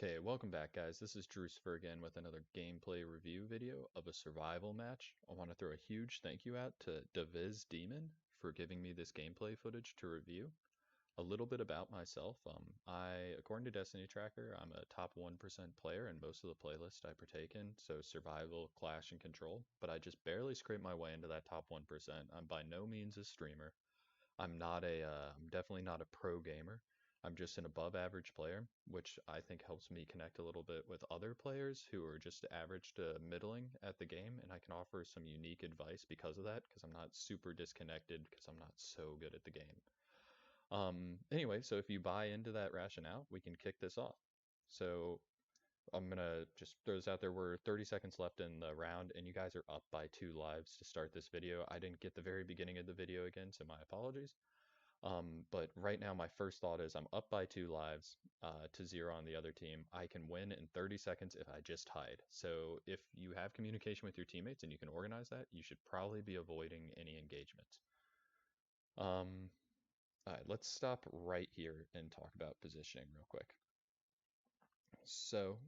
Okay, welcome back, guys. This is Drucifer again with another gameplay review video of a survival match. I want to throw a huge thank you out to Vis Demon for giving me this gameplay footage to review. A little bit about myself. According to Destiny Tracker, I'm a top 1% player in most of the playlists I partake in, so survival, clash, and control, but I just barely scrape my way into that top 1%. I'm by no means a streamer. I'm definitely not a pro gamer. I'm just an above average player, which I think helps me connect a little bit with other players who are just average to middling at the game, and I can offer some unique advice because of that, because I'm not super disconnected, because I'm not so good at the game. Anyway, so if you buy into that rationale, we can kick this off. So I'm gonna just throw this out there. We're 30 seconds left in the round, and you guys are up by 2 lives to start this video. I didn't get the very beginning of the video again, so my apologies. But right now, my first thought is I'm up by 2 lives to 0 on the other team. I can win in 30 seconds if I just hide. So if you have communication with your teammates and you can organize that, you should probably be avoiding any engagements. All right, let's stop right here and talk about positioning real quick. So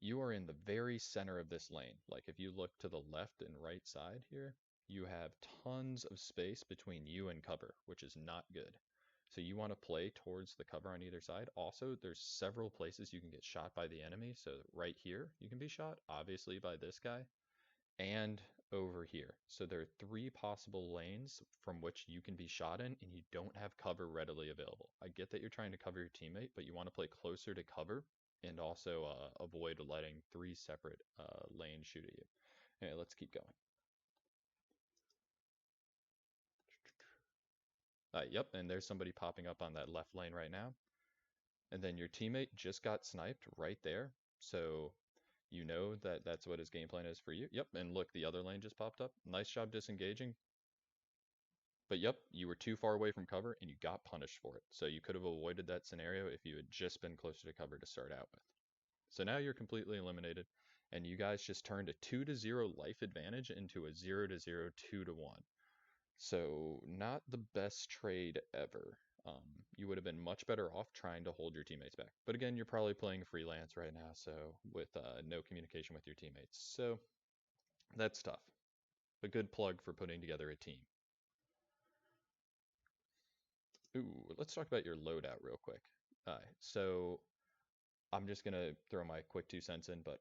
you are in the very center of this lane. Like if you look to the left and right side here, you have tons of space between you and cover, which is not good. So you want to play towards the cover on either side. Also, there's several places you can get shot by the enemy. So right here, you can be shot, obviously, by this guy, and over here. So there are 3 possible lanes from which you can be shot in, and you don't have cover readily available. I get that you're trying to cover your teammate, but you want to play closer to cover and also avoid letting 3 separate lanes shoot at you. Anyway, let's keep going. Yep, and there's somebody popping up on that left lane right now. And then your teammate just got sniped right there. So you know that that's what his game plan is for you. Yep, and look, the other lane just popped up. Nice job disengaging. But yep, you were too far away from cover and you got punished for it. So you could have avoided that scenario if you had just been closer to cover to start out with. So now you're completely eliminated, and you guys just turned a 2-0 life advantage into a 0-0, 2-1. So not the best trade ever. You would have been much better off trying to hold your teammates back. But again, you're probably playing freelance right now, so with no communication with your teammates. So that's tough. A good plug for putting together a team. Ooh, let's talk about your loadout real quick. So I'm just gonna throw my quick 2 cents in, but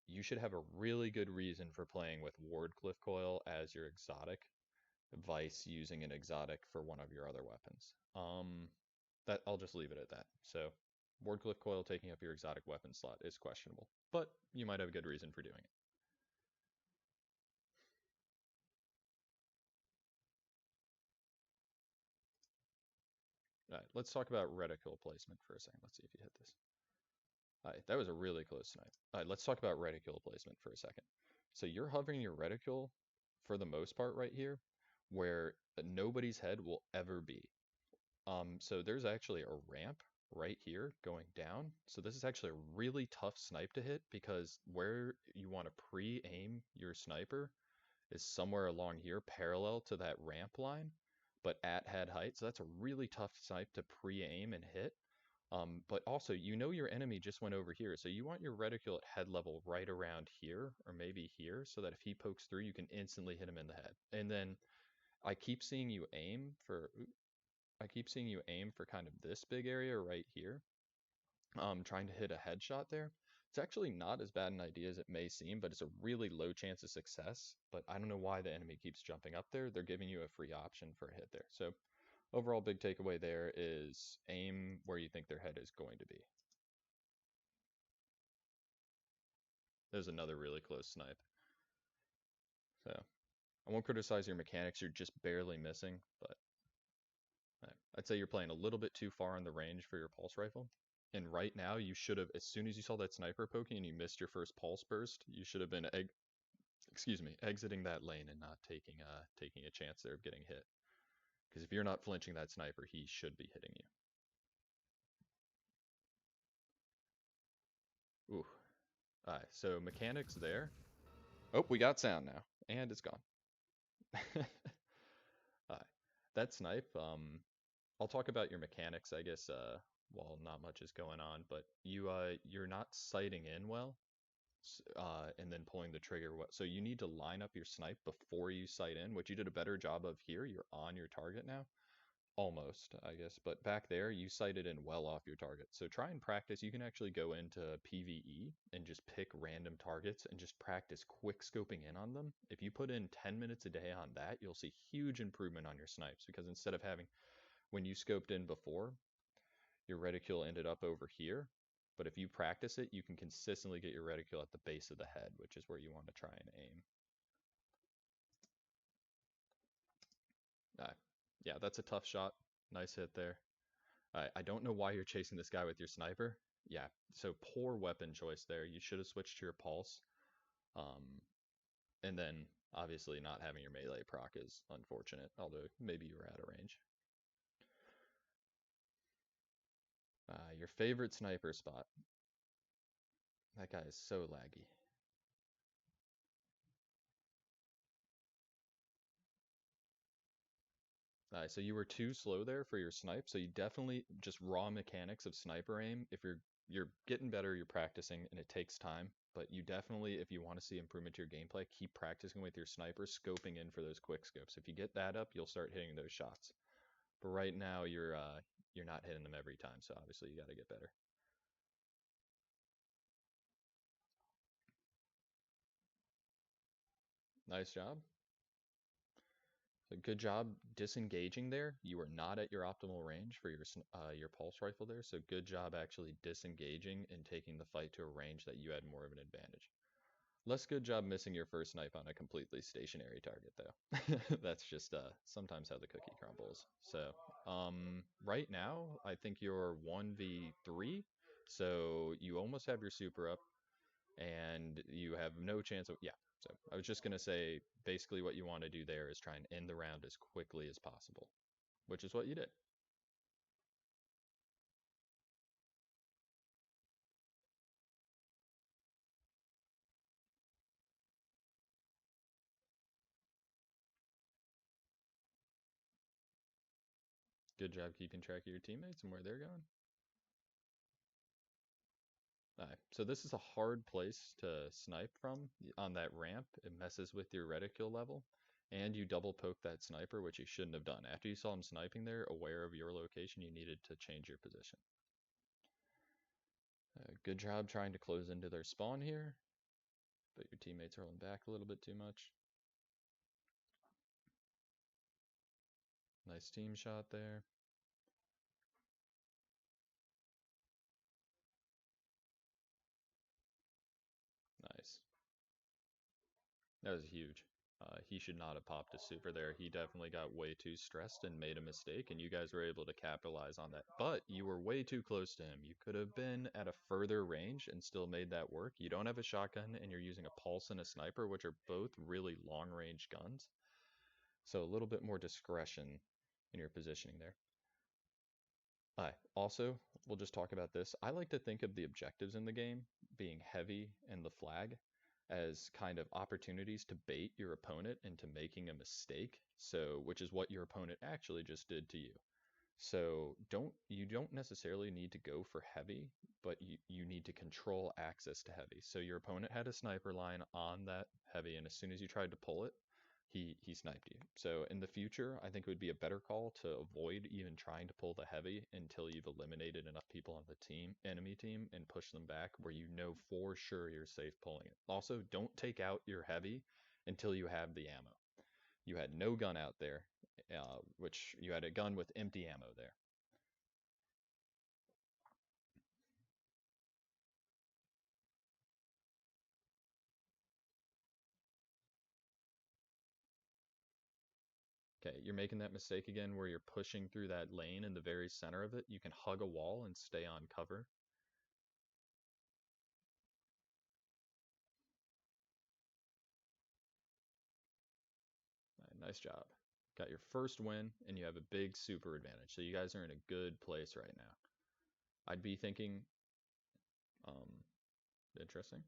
you should have a really good reason for playing with Wardcliff Coil as your exotic, Vice using an exotic for one of your other weapons. That I'll just leave it at that. So Wardcliff Coil taking up your exotic weapon slot is questionable, but you might have a good reason for doing it. All right, let's talk about reticle placement for a second. Let's see if you hit this. All right, that was a really close snipe. All right, let's talk about reticule placement for a second. So you're hovering your reticule for the most part right here, where nobody's head will ever be. So there's actually a ramp right here going down. So this is actually a really tough snipe to hit because where you want to pre-aim your sniper is somewhere along here, parallel to that ramp line, but at head height. So that's a really tough snipe to pre-aim and hit. But also, you know your enemy just went over here, so you want your reticule at head level right around here, or maybe here, so that if he pokes through, you can instantly hit him in the head. And then I keep seeing you aim for, I keep seeing you aim for kind of this big area right here, trying to hit a headshot there. It's actually not as bad an idea as it may seem, but it's a really low chance of success. But I don't know why the enemy keeps jumping up there. They're giving you a free option for a hit there. So overall big takeaway there is aim where you think their head is going to be. There's another really close snipe. So I won't criticize your mechanics, you're just barely missing, but I'd say you're playing a little bit too far on the range for your pulse rifle. And right now you should have, as soon as you saw that sniper poking and you missed your first pulse burst, you should have been exiting that lane and not taking a chance there of getting hit. Because if you're not flinching that sniper, he should be hitting you. Ooh. Alright, so mechanics there. Oh, we got sound now. And it's gone. Alright. That snipe, I'll talk about your mechanics, I guess, while not much is going on, but you're not sighting in well, and then pulling the trigger. So you need to line up your snipe before you sight in, which you did a better job of here. You're on your target now. Almost, I guess, but back there you sighted in well off your target. So try and practice. You can actually go into PvE and just pick random targets and just practice quick scoping in on them. If you put in 10 minutes a day on that, you'll see huge improvement on your snipes, because instead of having, when you scoped in before, your reticule ended up over here. But if you practice it, you can consistently get your reticule at the base of the head, which is where you want to try and aim. Yeah, that's a tough shot. Nice hit there. I don't know why you're chasing this guy with your sniper. Yeah, so poor weapon choice there. You should have switched to your pulse. Um, and then obviously not having your melee proc is unfortunate, although maybe you were out of range. Your favorite sniper spot. That guy is so laggy. So you were too slow there for your snipe, so you definitely just raw mechanics of sniper aim. If you're getting better, you're practicing, and it takes time. But you definitely, if you want to see improvement to your gameplay, keep practicing with your sniper, scoping in for those quick scopes. If you get that up, you'll start hitting those shots. But right now, you're not hitting them every time, so obviously you got to get better. Nice job. So good job disengaging there. You are not at your optimal range for your pulse rifle there, so good job actually disengaging and taking the fight to a range that you had more of an advantage. Less good job missing your first snipe on a completely stationary target though. That's just sometimes how the cookie crumbles. So right now I think you're 1v3, so you almost have your super up and you have no chance of, yeah. So I was just gonna say basically what you want to do there is try and end the round as quickly as possible, which is what you did. Good job keeping track of your teammates and where they're going. Alright, so this is a hard place to snipe from on that ramp. It messes with your reticule level, and you double poke that sniper, which you shouldn't have done. After you saw him sniping there, aware of your location, you needed to change your position. Good job trying to close into their spawn here, but your teammates are rolling back a little bit too much. Nice team shot there. Nice. That was huge. He should not have popped a super there. He definitely got way too stressed and made a mistake, and you guys were able to capitalize on that. But you were way too close to him. You could have been at a further range and still made that work. You don't have a shotgun, and you're using a pulse and a sniper, which are both really long-range guns. So a little bit more discretion in your positioning there. Also, we'll just talk about this. I like to think of the objectives in the game, being heavy and the flag, as kind of opportunities to bait your opponent into making a mistake. So, which is what your opponent actually just did to you. So you don't necessarily need to go for heavy, but you need to control access to heavy. So your opponent had a sniper line on that heavy, and as soon as you tried to pull it, he sniped you. So in the future, I think it would be a better call to avoid even trying to pull the heavy until you've eliminated enough people on the enemy team, and push them back where you know for sure you're safe pulling it. Also, don't take out your heavy until you have the ammo. You had no gun out there, which you had a gun with empty ammo there. Okay, you're making that mistake again where you're pushing through that lane in the very center of it. You can hug a wall and stay on cover. Nice job. Got your first win, and you have a big super advantage. So you guys are in a good place right now. I'd be thinking, um, interesting.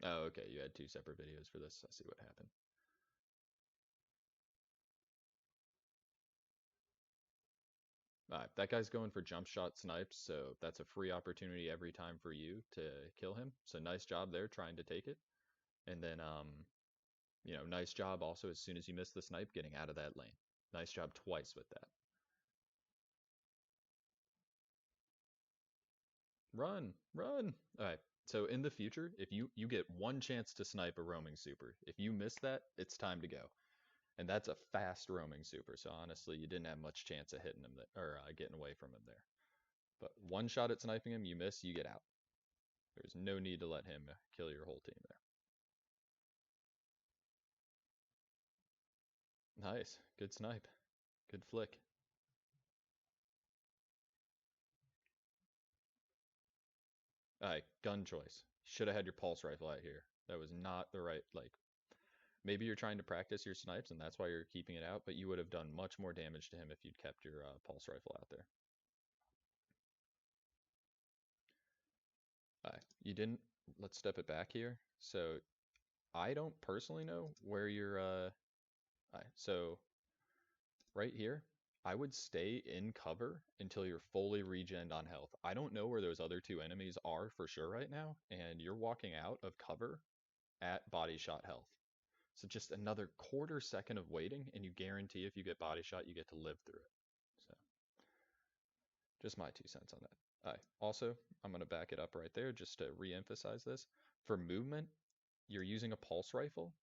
Oh, okay, you had two separate videos for this. I see what happened. That guy's going for jump shot snipes, so that's a free opportunity every time for you to kill him. So nice job there trying to take it. And then, nice job also as soon as you miss the snipe getting out of that lane. Nice job twice with that. Run, run. All right. So in the future, if you get one chance to snipe a roaming super, if you miss that, it's time to go. And that's a fast roaming super. So honestly, you didn't have much chance of hitting him or getting away from him there. But one shot at sniping him, you miss, you get out. There's no need to let him kill your whole team there. Nice. Good snipe. Good flick. Alright, gun choice. Should have had your pulse rifle out here. That was not the right, maybe you're trying to practice your snipes and that's why you're keeping it out, but you would have done much more damage to him if you'd kept your pulse rifle out there. Alright, you didn't, let's step it back here. So, I don't personally know where your, alright, so right here, I would stay in cover until you're fully regened on health. I don't know where those other two enemies are for sure right now, and you're walking out of cover at body shot health. So just another quarter second of waiting, and you guarantee if you get body shot, you get to live through it. So just my 2 cents on that. Also, I'm going to back it up right there just to re-emphasize this. For movement, you're using a pulse rifle.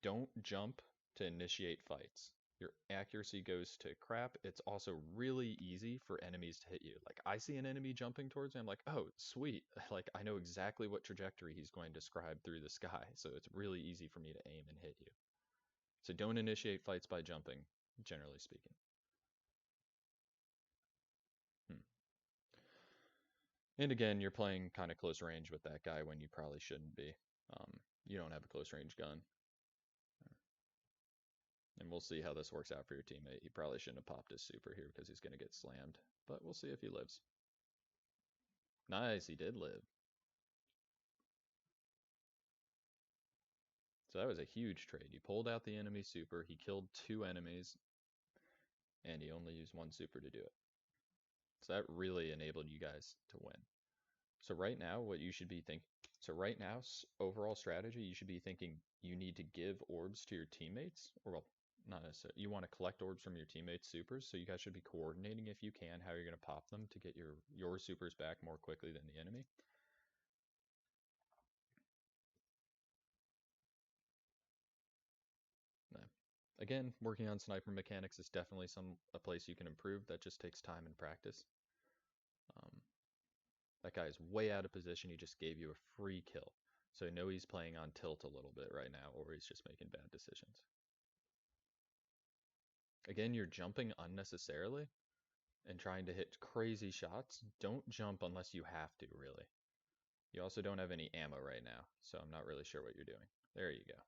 Don't jump to initiate fights. Your accuracy goes to crap. It's also really easy for enemies to hit you. Like, I see an enemy jumping towards me, I'm like, oh, sweet. Like, I know exactly what trajectory he's going to scribe through the sky, so it's really easy for me to aim and hit you. So don't initiate fights by jumping, generally speaking. Hmm. And again, you're playing kind of close range with that guy when you probably shouldn't be. You don't have a close range gun. And we'll see how this works out for your teammate. He probably shouldn't have popped his super here because he's going to get slammed. But we'll see if he lives. Nice, he did live. So that was a huge trade. You pulled out the enemy super, he killed 2 enemies, and he only used 1 super to do it. So that really enabled you guys to win. So right now, what you should be thinking, so right now, overall strategy, you should be thinking you need to give orbs to your teammates, or well, not necessarily. You want to collect orbs from your teammates' supers, so you guys should be coordinating if you can how you're going to pop them to get your supers back more quickly than the enemy. No. Again, working on sniper mechanics is definitely a place you can improve. That just takes time and practice. Um, that guy is way out of position. He just gave you a free kill. So I know he's playing on tilt a little bit right now, or he's just making bad decisions. Again, you're jumping unnecessarily and trying to hit crazy shots. Don't jump unless you have to, really. You also don't have any ammo right now, so I'm not really sure what you're doing. There you go.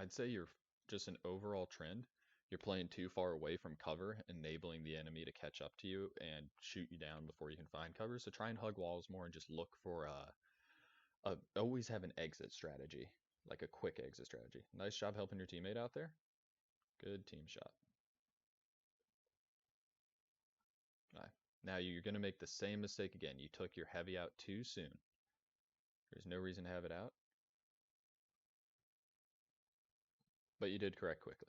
I'd say you're just an overall trend. You're playing too far away from cover, enabling the enemy to catch up to you and shoot you down before you can find cover. So try and hug walls more and just look for always have an exit strategy, like a quick exit strategy. Nice job helping your teammate out there. Good team shot. All right. Now you're going to make the same mistake again. You took your heavy out too soon. There's no reason to have it out, but you did correct quickly.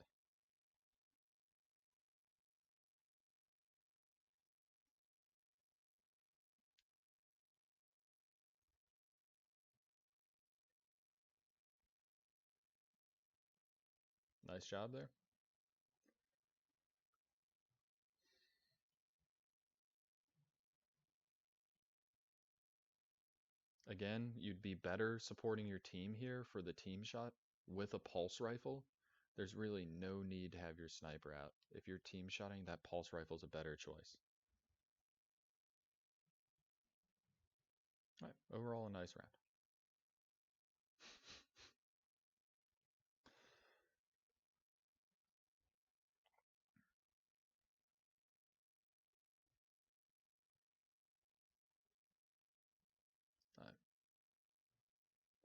Nice job there. Again, you'd be better supporting your team here for the team shot with a pulse rifle. There's really no need to have your sniper out. If you're team shotting, that pulse rifle is a better choice. All right, overall a nice round.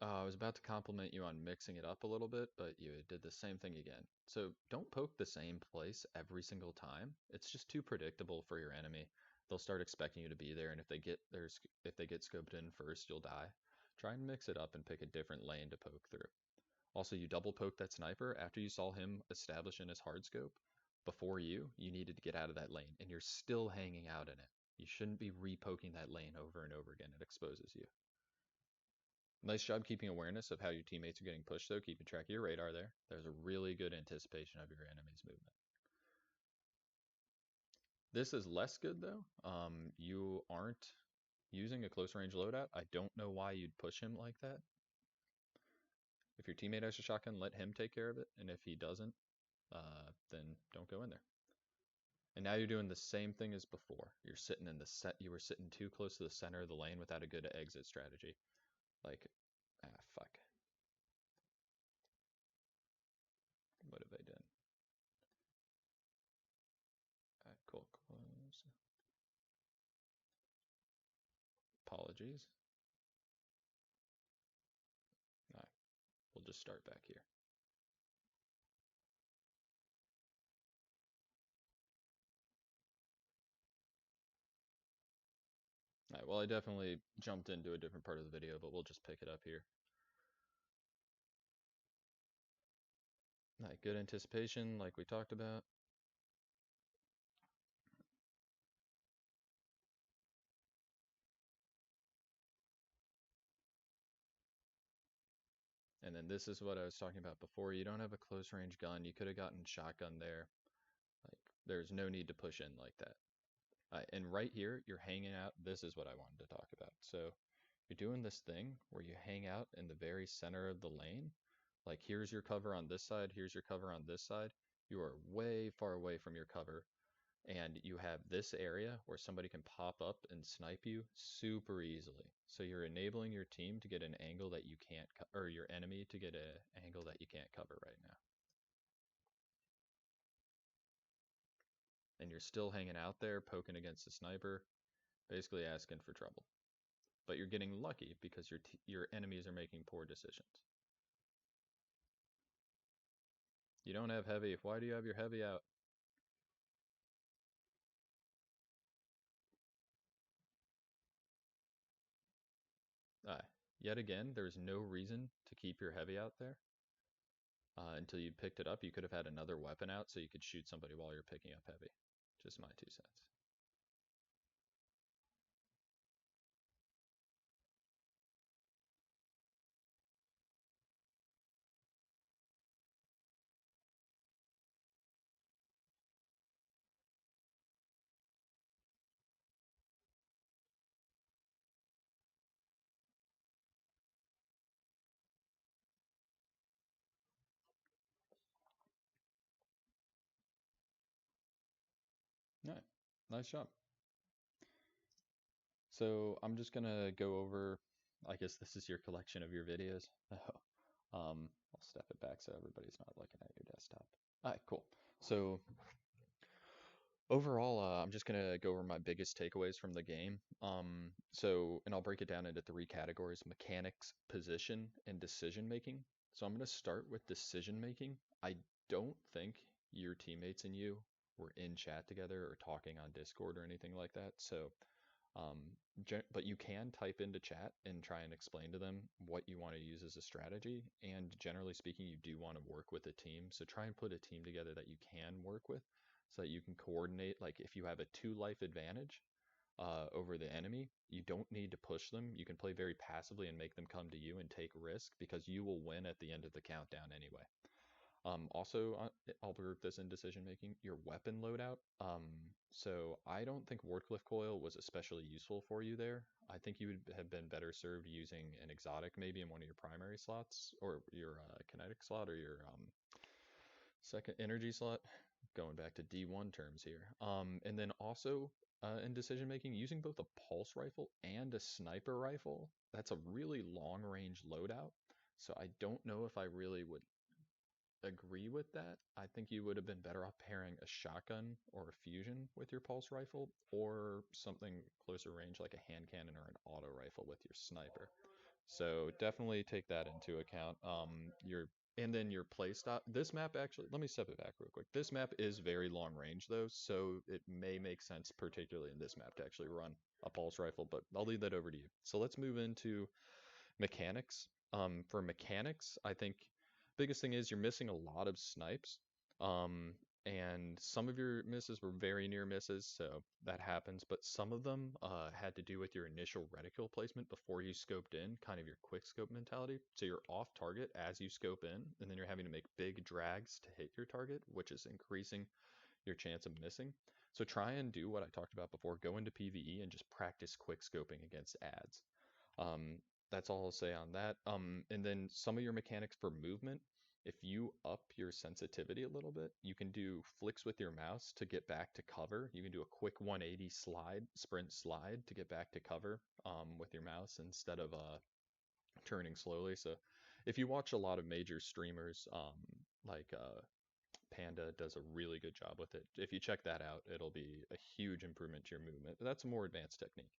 I was about to compliment you on mixing it up a little bit, but you did the same thing again. So don't poke the same place every single time. It's just too predictable for your enemy. They'll start expecting you to be there, and if they get scoped in first, you'll die. Try and mix it up and pick a different lane to poke through. Also, you double poke that sniper after you saw him establish in his hard scope. Before you needed to get out of that lane, and you're still hanging out in it. You shouldn't be re-poking that lane over and over again. It exposes you. Nice job keeping awareness of how your teammates are getting pushed, though. Keeping track of your radar there. There's a really good anticipation of your enemy's movement. This is less good, though. You aren't using a close range loadout. I don't know why you'd push him like that. If your teammate has a shotgun, let him take care of it. And if he doesn't, then don't go in there. And now you're doing the same thing as before. You're sitting in the set. You were sitting too close to the center of the lane without a good exit strategy. Like, fuck. What have I done? Alright, cool. Close. Apologies. Alright, we'll just start back here. Alright, well, I definitely jumped into a different part of the video, but we'll just pick it up here. Alright, good anticipation, like we talked about. And then this is what I was talking about before. You don't have a close range gun. You could have gotten shotgun there. Like, there's no need to push in like that. And right here, you're hanging out. This is what I wanted to talk about. So you're doing this thing where you hang out in the very center of the lane. Like, here's your cover on this side, here's your cover on this side. You are way far away from your cover, and you have this area where somebody can pop up and snipe you super easily. So you're enabling your team to get an angle that you can't, or your enemy to get an angle that you can't cover right now. And you're still hanging out there, poking against the sniper, basically asking for trouble. But you're getting lucky because your enemies are making poor decisions. You don't have heavy. Why do you have your heavy out? Yet again, there's no reason to keep your heavy out there until you picked it up. You could have had another weapon out so you could shoot somebody while you're picking up heavy. Just my 2 cents. All right, nice job. So I'm just gonna go over, I guess this is your collection of your videos. I'll step it back so everybody's not looking at your desktop. All right, cool. So overall, I'm just gonna go over my biggest takeaways from the game. And I'll break it down into 3 categories: mechanics, position, and decision making. So I'm gonna start with decision making. I don't think your teammates and you were in chat together or talking on Discord or anything like that. So um, but you can type into chat and try and explain to them what you want to use as a strategy. And generally speaking, you do want to work with a team. So try and put a team together that you can work with so that you can coordinate. Like if you have a 2 life advantage over the enemy, you don't need to push them. You can play very passively and make them come to you and take risk because you will win at the end of the countdown anyway. Also, I'll group this in decision making, your weapon loadout. So I don't think Wardcliff Coil was especially useful for you there. I think you would have been better served using an exotic maybe in one of your primary slots, or your kinetic slot, or your second energy slot. Going back to D1 terms here. And then also in decision making, using both a pulse rifle and a sniper rifle, that's a really long range loadout. So I don't know if I really would agree with that. I think you would have been better off pairing a shotgun or a fusion with your pulse rifle, or something closer range like a hand cannon or an auto rifle with your sniper. So definitely take that into account. Your and then your play style. This map actually, let me step it back real quick. This map is very long range though, so it may make sense, particularly in this map, to actually run a pulse rifle. But I'll leave that over to you. So let's move into mechanics. For mechanics, I think biggest thing is you're missing a lot of snipes. Um, and some of your misses were very near misses, so that happens. But some of them had to do with your initial reticle placement before you scoped in, kind of your quick scope mentality. So you're off target as you scope in, and then you're having to make big drags to hit your target, which is increasing your chance of missing. So try and do what I talked about before. Go into PvE and just practice quick scoping against ads. Um, that's all I'll say on that. And then some of your mechanics for movement, if you up your sensitivity a little bit, you can do flicks with your mouse to get back to cover. You can do a quick 180 slide, sprint slide to get back to cover with your mouse instead of turning slowly. So if you watch a lot of major streamers, like Panda does a really good job with it. If you check that out, it'll be a huge improvement to your movement. But that's a more advanced technique.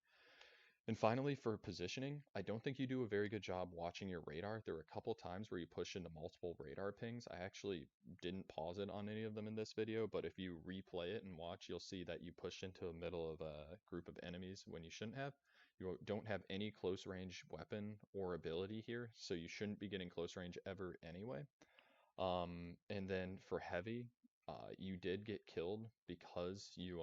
And finally, for positioning, I don't think you do a very good job watching your radar. There were a couple times where you push into multiple radar pings. I actually didn't pause it on any of them in this video, but if you replay it and watch, you'll see that you pushed into the middle of a group of enemies when you shouldn't have. You don't have any close range weapon or ability here, so you shouldn't be getting close range ever anyway. And then for heavy, you did get killed because you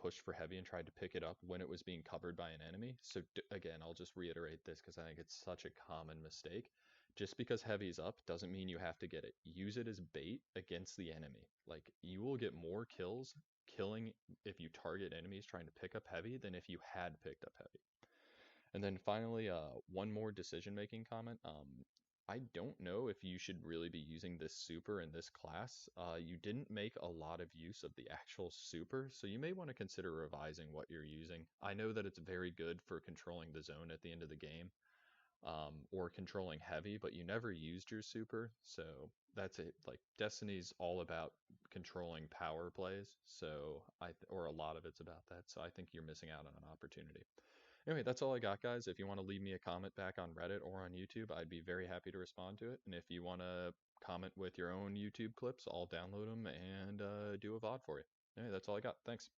pushed for heavy and tried to pick it up when it was being covered by an enemy. So again, I'll just reiterate this because I think it's such a common mistake. Just because heavy's up doesn't mean you have to get it. Use it as bait against the enemy. Like you will get more kills killing if you target enemies trying to pick up heavy than if you had picked up heavy. And then finally, one more decision-making comment. I don't know if you should really be using this super in this class. You didn't make a lot of use of the actual super, so you may want to consider revising what you're using. I know that it's very good for controlling the zone at the end of the game, or controlling heavy, but you never used your super, so that's it. Like Destiny's all about controlling power plays, so or a lot of it's about that. So I think you're missing out on an opportunity. Anyway, that's all I got, guys. If you want to leave me a comment back on Reddit or on YouTube, I'd be very happy to respond to it. And if you want to comment with your own YouTube clips, I'll download them and do a VOD for you. Anyway, that's all I got. Thanks.